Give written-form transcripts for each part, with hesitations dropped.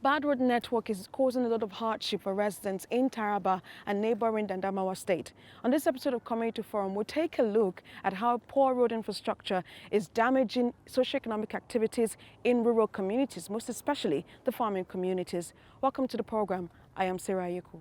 Bad road network is causing a lot of hardship for residents in Taraba and neighboring Dandamawa state. On this episode of Community Forum, we'll take a look at how poor road infrastructure is damaging socioeconomic activities in rural communities, most especially the farming communities. Welcome to the program. I am Sarah Yeku.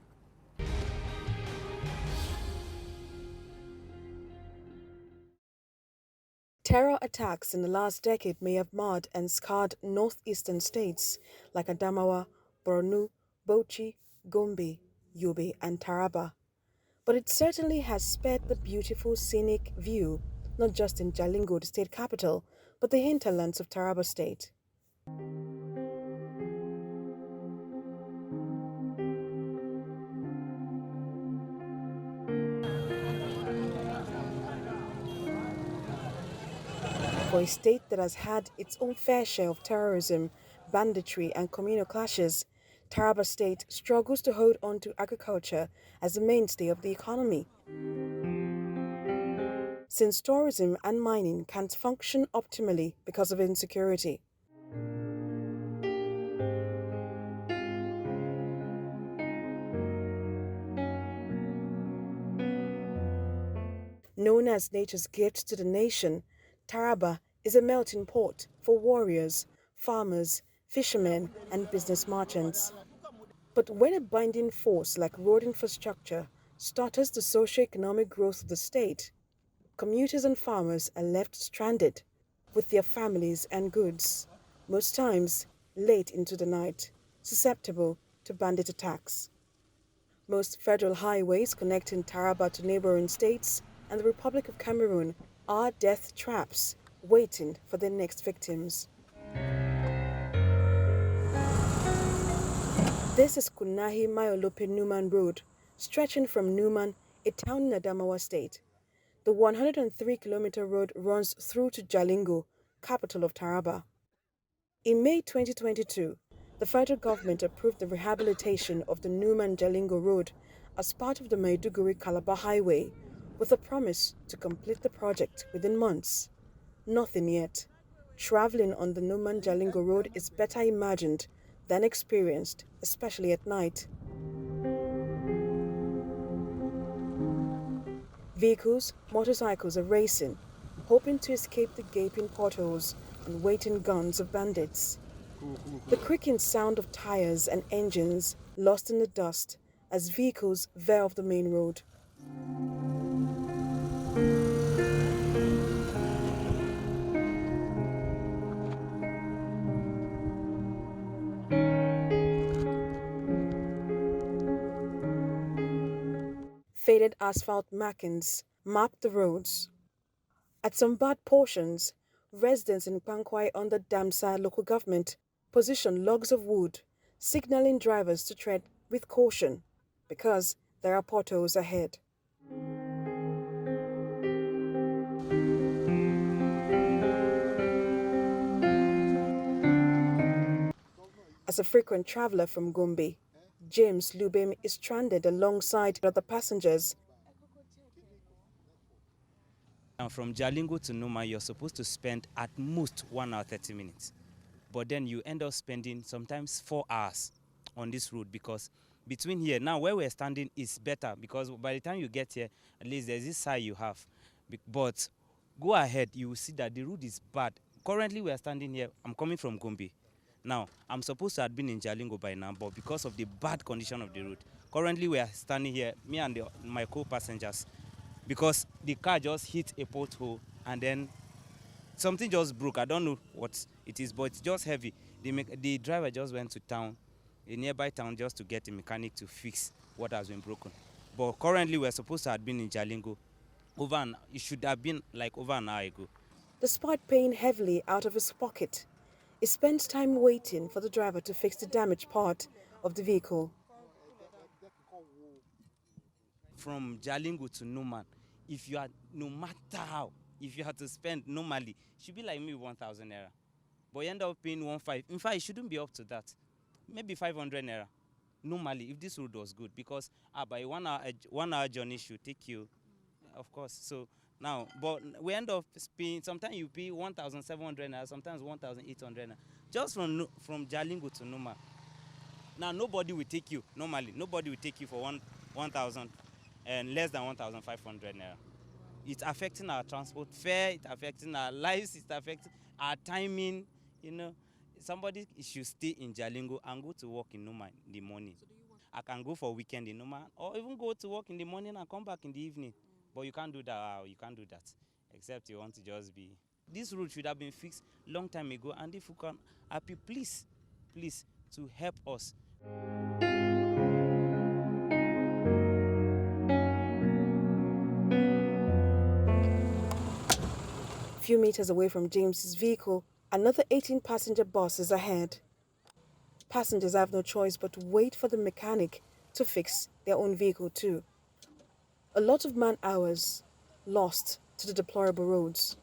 Terror attacks in the last decade may have marred and scarred northeastern states like Adamawa, Borno, Bauchi, Gombe, Yobe, and Taraba. But it certainly has spared the beautiful scenic view, not just in Jalingo, the state capital, but the hinterlands of Taraba state. For a state that has had its own fair share of terrorism, banditry, and communal clashes, Taraba state struggles to hold on to agriculture as the mainstay of the economy. Since tourism and mining can't function optimally because of insecurity. Known as nature's gift to the nation, Taraba is a melting pot for warriors, farmers, fishermen, and business merchants. But when a binding force like road infrastructure stutters the socio-economic growth of the state, commuters and farmers are left stranded with their families and goods, most times late into the night, susceptible to bandit attacks. Most federal highways connecting Taraba to neighboring states and the Republic of Cameroon are death traps waiting for their next victims. This is Kunahi Mayolope Numan Road, stretching from Numan, a town in Adamawa State. The 103-kilometer road runs through to Jalingo, capital of Taraba. In May 2022, the federal government approved the rehabilitation of the Numan-Jalingo Road as part of the Maiduguri-Calabar Highway, with a promise to complete the project within months. Nothing yet. Traveling on the Numan-Jalingo Road is better imagined than experienced, especially at night. Vehicles, motorcycles are racing, hoping to escape the gaping potholes and waiting guns of bandits. The creaking sound of tires and engines lost in the dust as vehicles veer off the main road. Faded asphalt markings map the roads. At some bad portions, residents in Pankwai under Damsa local government position logs of wood, signaling drivers to tread with caution because there are potholes ahead. As a frequent traveler from Gombe, James Lubem is stranded alongside other passengers. And from Jalingo to Numa, you're supposed to spend at most 1 hour 30 minutes. But then you end up spending sometimes 4 hours on this road because between here, now where we're standing is better because by the time you get here, at least there's this side you have. But go ahead, you will see that the road is bad. Currently, we are standing here. I'm coming from Gombe. Now, I'm supposed to have been in Jalingo by now, but because of the bad condition of the road, currently we are standing here, me and my co-passengers, because the car just hit a pothole and then something just broke. I don't know what it is, but it's just heavy. The driver just went to town, a nearby town, just to get a mechanic to fix what has been broken. But currently we're supposed to have been in Jalingo. It should have been like over an hour ago. Despite paying heavily out of his pocket, he spends time waiting for the driver to fix the damaged part of the vehicle. From Jalingo to Numan, no matter how, if you had to spend normally, it should be like me 1,000 naira. But you end up paying 1,500. In fact, it shouldn't be up to that. Maybe 500 naira. Normally, if this road was good, because by 1 hour journey should take you, of course. So now, but we end up paying, sometimes you pay 1,700 naira, sometimes 1,800 naira, just from Jalingo to Numa. Now nobody will take you normally. Nobody will take you for 1,000 and less than 1,500 naira. It's affecting our transport fare. It's affecting our lives. It's affecting our timing. You know, somebody should stay in Jalingo and go to work in Numa in the morning. I can go for a weekend in Numa, or even go to work in the morning and come back in the evening. But you can't do that. You can't do that, except you want to just be. This road should have been fixed long time ago. And if you can, happy, please, please, to help us. Few meters away from James's vehicle, another 18-passenger bus is ahead. Passengers have no choice but to wait for the mechanic to fix their own vehicle too. A lot of man-hours lost to the deplorable roads.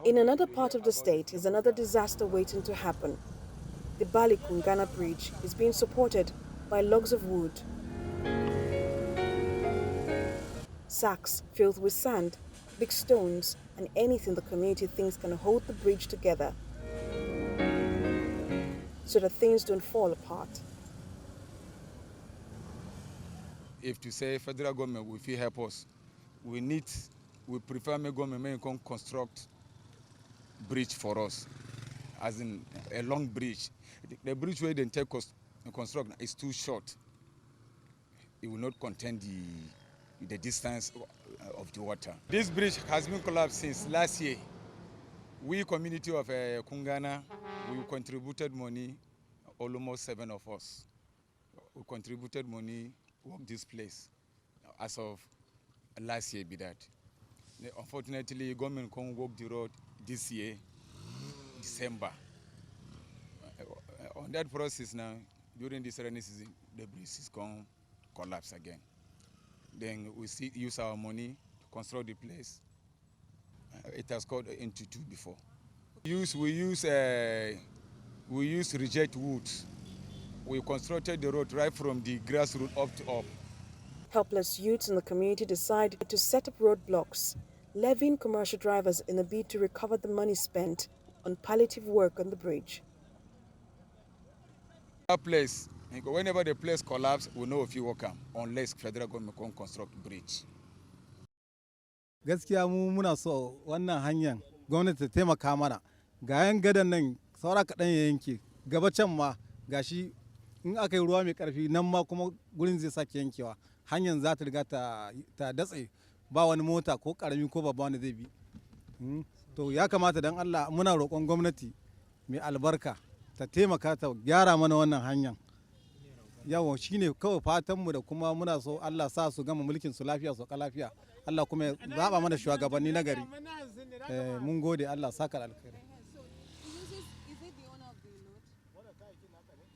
In another part of the state is another disaster waiting to happen. The Balikungana Bridge is being supported by logs of wood. Sacks filled with sand, big stones, and anything the community thinks can hold the bridge together so that things don't fall apart. If to say federal government will help us, we prefer my government may come construct bridge for us, as in a long bridge. The bridge where they take construct is too short. It will not contain the distance of the water. This bridge has been collapsed since last year. We community of Kungana, we contributed money, almost 7 of us. We contributed money to work this place as of last year. Be that. Unfortunately, government can't work the road this year, December. On that process now, during this rainy season, the bridge is going to collapse again. Then we use our money to construct the place. It has got into two before. We use reject wood. We constructed the road right from the grass road up to up. Helpless youths in the community decided to set up roadblocks, levying commercial drivers in a bid to recover the money spent on palliative work on the bridge. That place, whenever the place collapses, we know if you work unless federal government can construct bridge. Gaskiya mu muna so wannan hanyar gwamnati ta taimaka mana ga yan gadan nan saura kaɗan ya yanke gaba can ma gashi in aka yi ruwa mai ƙarfi nan ma kuma gurin zai sake yankewa hanyar za ta riga ta datse ba wani mota ko ƙarami ko babba wanda zai bi. To ya kamata dan Allah muna roƙon gwamnati mai albarka ta taimaka ta gyara mana wannan hanyar. Yawo shine kawai fatanmu da kuma muna so Allah sa su gama mulkin su lafiya su ka lafiya. Allah kuma ya zaba mana shugabanni na gari. Mun gode Allah saka alkhairi.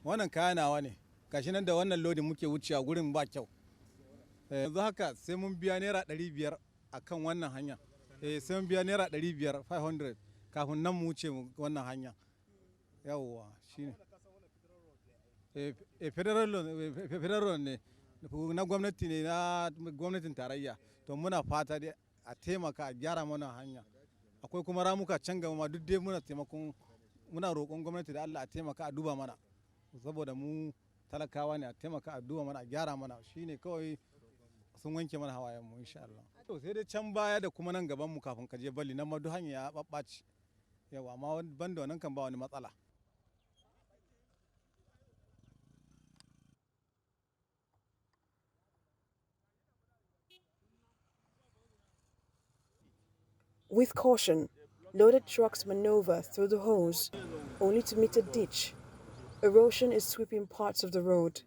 Wannan kaya nawa ne. Gashi nan da wannan lodin muke wucewa gurin ba kyau. Yanzu haka sai mun biya naira 500 akan wannan hanya. Sai mun biya naira 500 500 kafin nan mu wuce wannan hanya. Yawwa shine. Federal ne na gwamnati ne na gwamnatin tarayya. To muna fata dai a taimaka a gyara mana hanya. Akwai kuma ramuka can gaba ma duk dai muna roƙon gwamnati da Allah a taimaka a duba mana. Saboda mu talakawa ne a taimaka a duba mana a gyara mana shine kawai sun wanke mana hawayen mu insha Allah. To sai dai can baya da kuma nan gaban mu kafin ka je Bali nan ma duk hanya ya babbaci. Yawa amma banda wannan kan ba wani matsala. With caution, loaded trucks maneuver through the holes, only to meet a ditch. Erosion is sweeping parts of the road.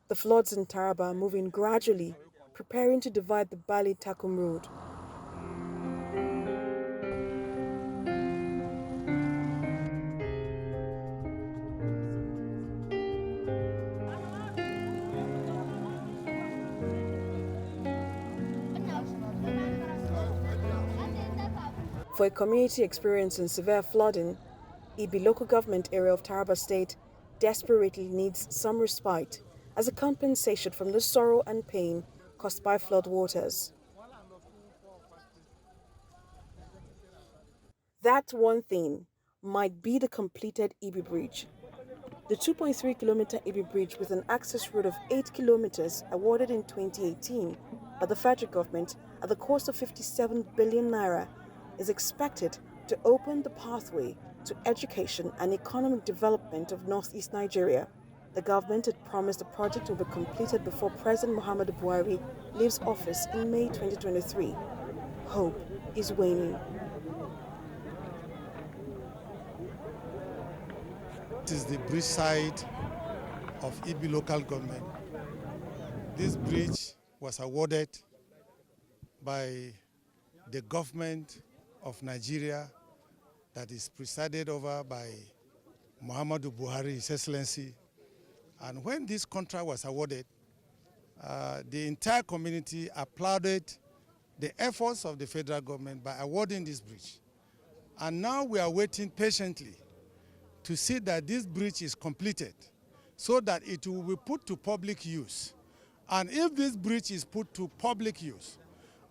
The floods in Taraba are moving gradually, preparing to divide the Bali-Takum road. For a community experiencing severe flooding, Ibi local government area of Taraba State desperately needs some respite as a compensation from the sorrow and pain caused by flood waters. That one thing might be the completed Ibi Bridge. The 2.3-kilometer Ibi Bridge with an access road of 8 kilometers awarded in 2018 by the federal government at the cost of 57 billion naira is expected to open the pathway to education and economic development of northeast Nigeria. The government had promised the project will be completed before President Muhammadu Buhari leaves office in May 2023. Hope is waning. This is the bridge side of Ibi local government. This bridge was awarded by the government of Nigeria that is presided over by Muhammadu Buhari, His Excellency. And when this contract was awarded, the entire community applauded the efforts of the federal government by awarding this bridge. And now we are waiting patiently to see that this bridge is completed so that it will be put to public use. And if this bridge is put to public use,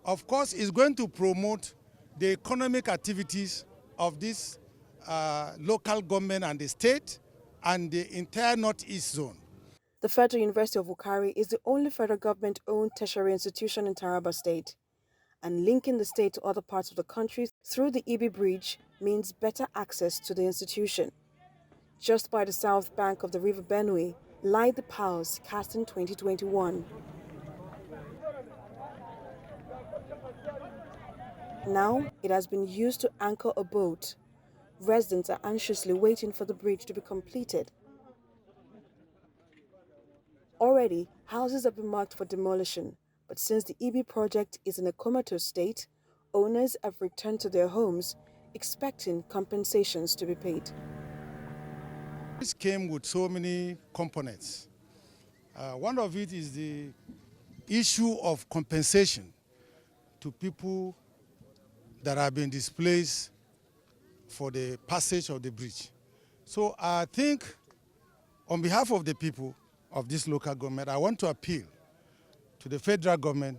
of course, it's going to promote the economic activities of this local government and the state and the entire northeast zone. The Federal University of Wukari is the only federal government-owned tertiary institution in Taraba State, and linking the state to other parts of the country through the Ibi Bridge means better access to the institution. Just by the south bank of the River Benue lie the piles cast in 2021. Now it has been used to anchor a boat. Residents are anxiously waiting for the bridge to be completed. Already, houses have been marked for demolition, but since the Ibi project is in a comatose state, owners have returned to their homes, expecting compensations to be paid. This came with so many components. One of it is the issue of compensation to people that have been displaced for the passage of the bridge. So I think on behalf of the people of this local government, I want to appeal to the federal government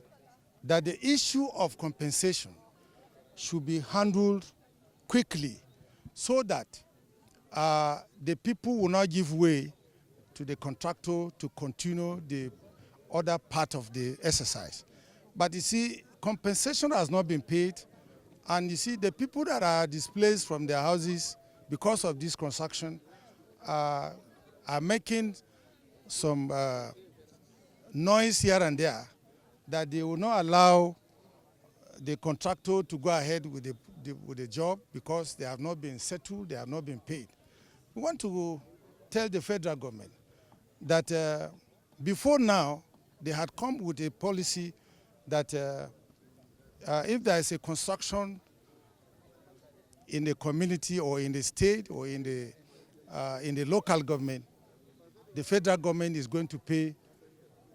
that the issue of compensation should be handled quickly so that the people will not give way to the contractor to continue the other part of the exercise. But you see, compensation has not been paid, and you see, the people that are displaced from their houses because of this construction are making some noise here and there that they will not allow the contractor to go ahead with the job because they have not been settled, they have not been paid. We want to tell the federal government that before now, they had come with a policy that if there is a construction in the community or in the state or in the local government, the federal government is going to pay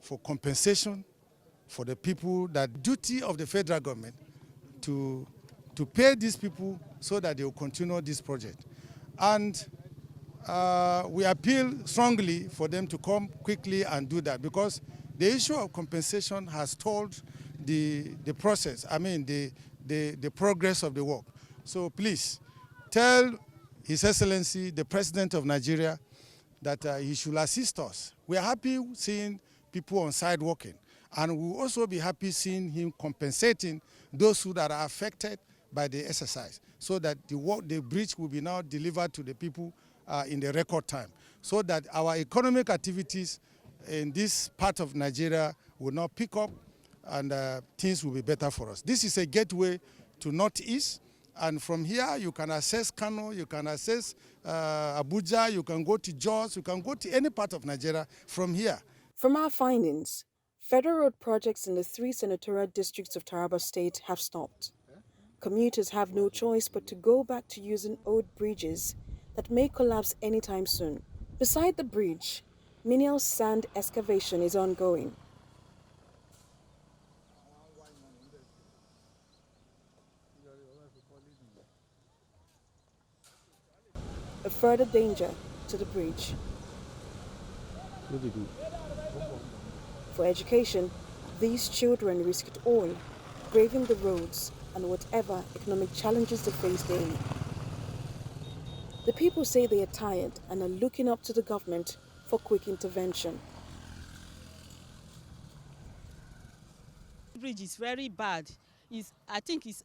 for compensation for the people. That duty of the federal government to pay these people so that they will continue this project. And we appeal strongly for them to come quickly and do that, because the issue of compensation has stalled the process, the progress of the work. So please, tell His Excellency, the President of Nigeria, that he should assist us. We are happy seeing people on site working, and we will also be happy seeing him compensating those who that are affected by the exercise, so that the bridge will be now delivered to the people in the record time, so that our economic activities in this part of Nigeria will not pick up, and things will be better for us. This is a gateway to Northeast, and from here you can access Kano, you can access Abuja, you can go to Jos, you can go to any part of Nigeria from here. From our findings, federal road projects in the 3 senatorial districts of Taraba State have stopped. Commuters have no choice but to go back to using old bridges that may collapse anytime soon. Beside the bridge, mineral sand excavation is ongoing. A further danger to the bridge. For education, these children risk it all, braving the roads and whatever economic challenges they face daily. The people say they are tired and are looking up to the government for quick intervention. The bridge is very bad. I think it's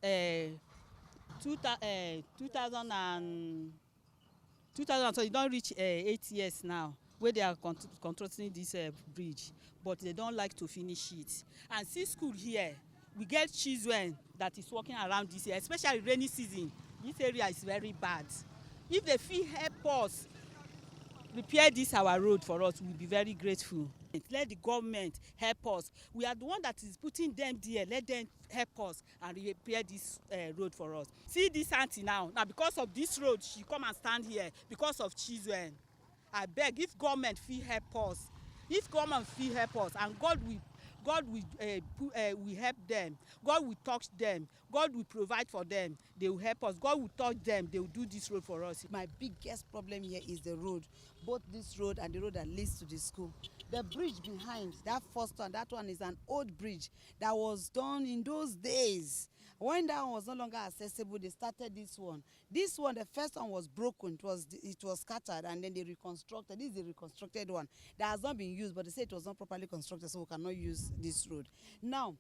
2000 and 2000, so you don't reach 8 years now where they are constructing this bridge, but they don't like to finish it. And see school here, we get children that is walking around this area, especially rainy season. This area is very bad. If they feel help us repair this our road for us, we'll be very grateful. Let the government help us. We are the one that is putting them there. Let them help us and repair this road for us. See this auntie now because of this road she come and stand here because of children. I beg, if government fit help us, and God will help them. God will touch them. God will provide for them. They will help us. God will touch them. They will do this road for us. My biggest problem here is the road, both this road and the road that leads to the school. The bridge behind, that first one, that one is an old bridge that was done in those days. When that one was no longer accessible, they started this one. This one, the first one was broken, it was scattered, and then they reconstructed. This is the reconstructed one that has not been used, but they say it was not properly constructed, so we cannot use this road. Now,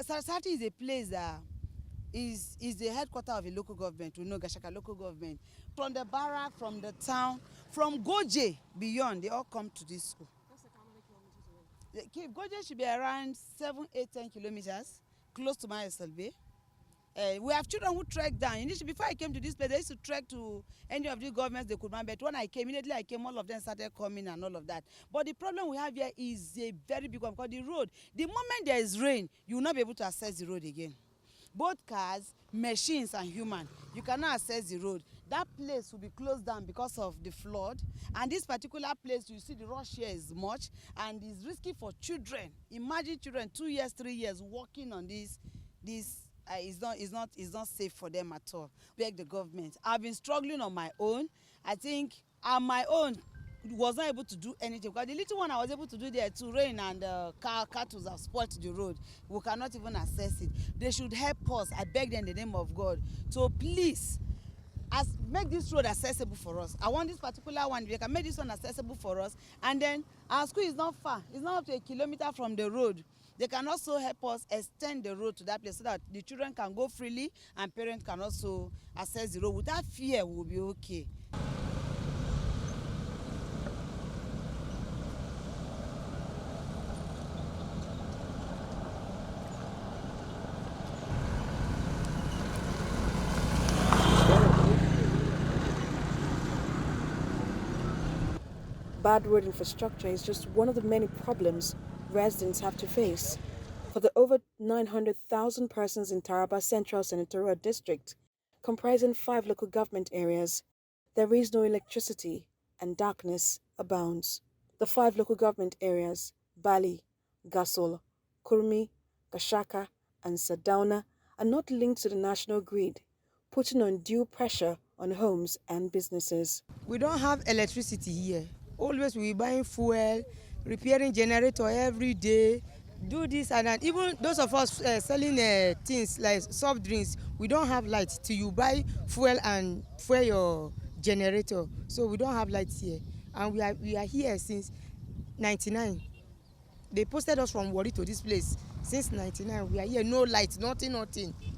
Sarsati is a place that is the headquarters of a local government. We know Gashaka local government. From the barrack, from the town, from Goje beyond, they all come to this school. Goje should be around 7, 8, 10 kilometers, close to my SLB. We have children who trek down. Initially, before I came to this place, they used to trek to any of the governments they could remember. But when I came, immediately I came, all of them started coming and all of that. But the problem we have here is a very big one because the road, the moment there is rain, you will not be able to access the road again. Both cars, machines, and human, you cannot access the road. That place will be closed down because of the flood. And this particular place, you see the rush here is much, and it's risky for children. Imagine children 2 years, 3 years walking on this is not safe for them at all. Beg the government. I've been struggling on my own. I think on my own was not able to do anything because the little one I was able to do there to rain and cattle have spoiled the road. We cannot even access it. They should help us. I beg them in the name of God. So please, make this road accessible for us. I want this particular one. They can make this one accessible for us. And then our school is not far. It's not up to 1 kilometer from the road. They can also help us extend the road to that place so that the children can go freely and parents can also access the road. Without fear, we'll be okay. Bad road infrastructure is just one of the many problems residents have to face. For the over 900,000 persons in Taraba Central Senatorial District, comprising 5 local government areas, there is no electricity and darkness abounds. The 5 local government areas, Bali, Gasol, Kurmi, Gashaka, and Sadauna, are not linked to the national grid, putting undue pressure on homes and businesses. We don't have electricity here. Always we buying fuel, repairing generator every day, do this and that. Even those of us selling things like soft drinks, we don't have light till you buy fuel and fuel your generator. So we don't have lights here, and we are here since 99. They posted us from Wari to this place since 99. We are here, no light, nothing.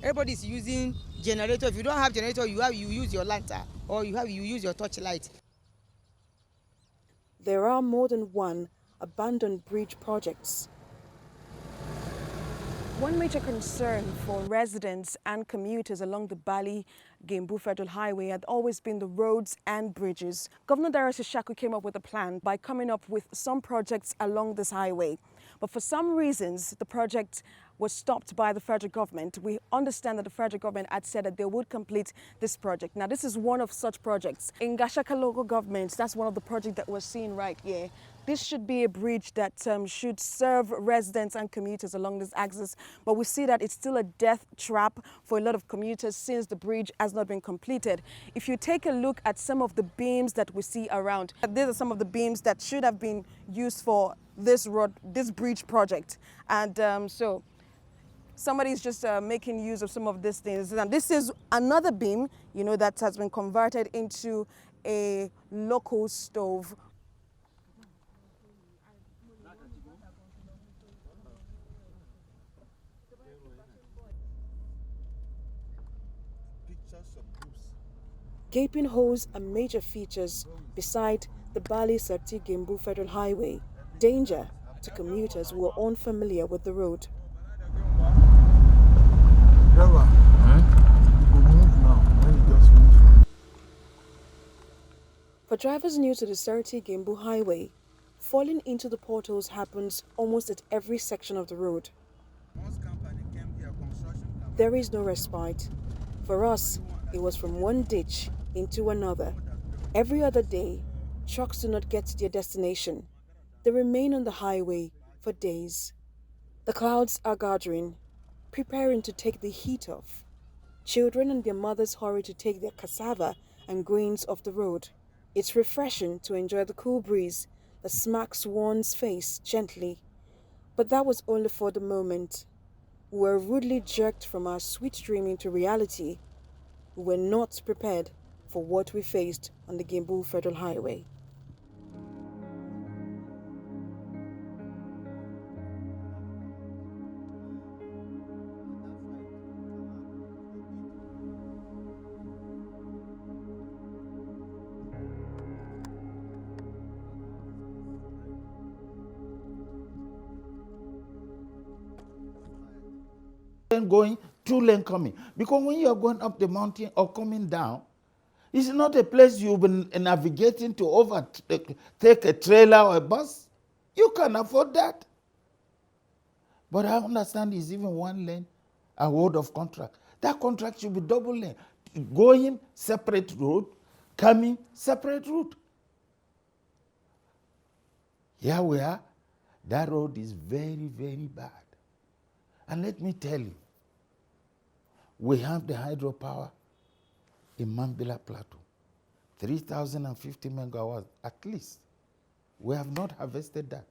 Everybody is using generator. If you don't have generator, you use your lantern or you use your torchlight. There are more than one abandoned bridge projects. One major concern for residents and commuters along the Bali-Gembu Federal Highway had always been the roads and bridges. Governor Darius Ishaku came up with a plan by coming up with some projects along this highway. But for some reasons, the project was stopped by the federal government. We understand that the federal government had said that they would complete this project. Now, this is one of such projects. In Gashaka local government, that's one of the projects that we're seeing right here. This should be a bridge that should serve residents and commuters along this axis. But we see that it's still a death trap for a lot of commuters since the bridge has not been completed. If you take a look at some of the beams that we see around, these are some of the beams that should have been used for this bridge project. And so somebody's just making use of some of these things. And this is another beam, you know, that has been converted into a local stove. Gaping holes are major features beside the Bali-Sarti-Gembu Federal Highway. Danger to commuters who are unfamiliar with the road. For drivers new to the Sarti-Gembu Highway, falling into the potholes happens almost at every section of the road. There is no respite. For us, it was from one ditch into another. Every other day, trucks do not get to their destination. They remain on the highway for days. The clouds are gathering, preparing to take the heat off. Children and their mothers hurry to take their cassava and grains off the road. It's refreshing to enjoy the cool breeze that smacks one's face gently. But that was only for the moment. We were rudely jerked from our sweet dreaming to reality. We were not prepared for what we faced on the Gembu Federal Highway. Going, 2 lane coming. Because when you're going up the mountain or coming down, it's not a place you've been navigating to overtake a trailer or a bus. You can afford that. But I understand it's even 1 lane award of contract. That contract should be double lane. Going, separate road. Coming, separate route. Here we are. That road is very, very bad. And let me tell you, we have the hydropower in Mambila Plateau, 3,050 megawatts at least. We have not harvested that.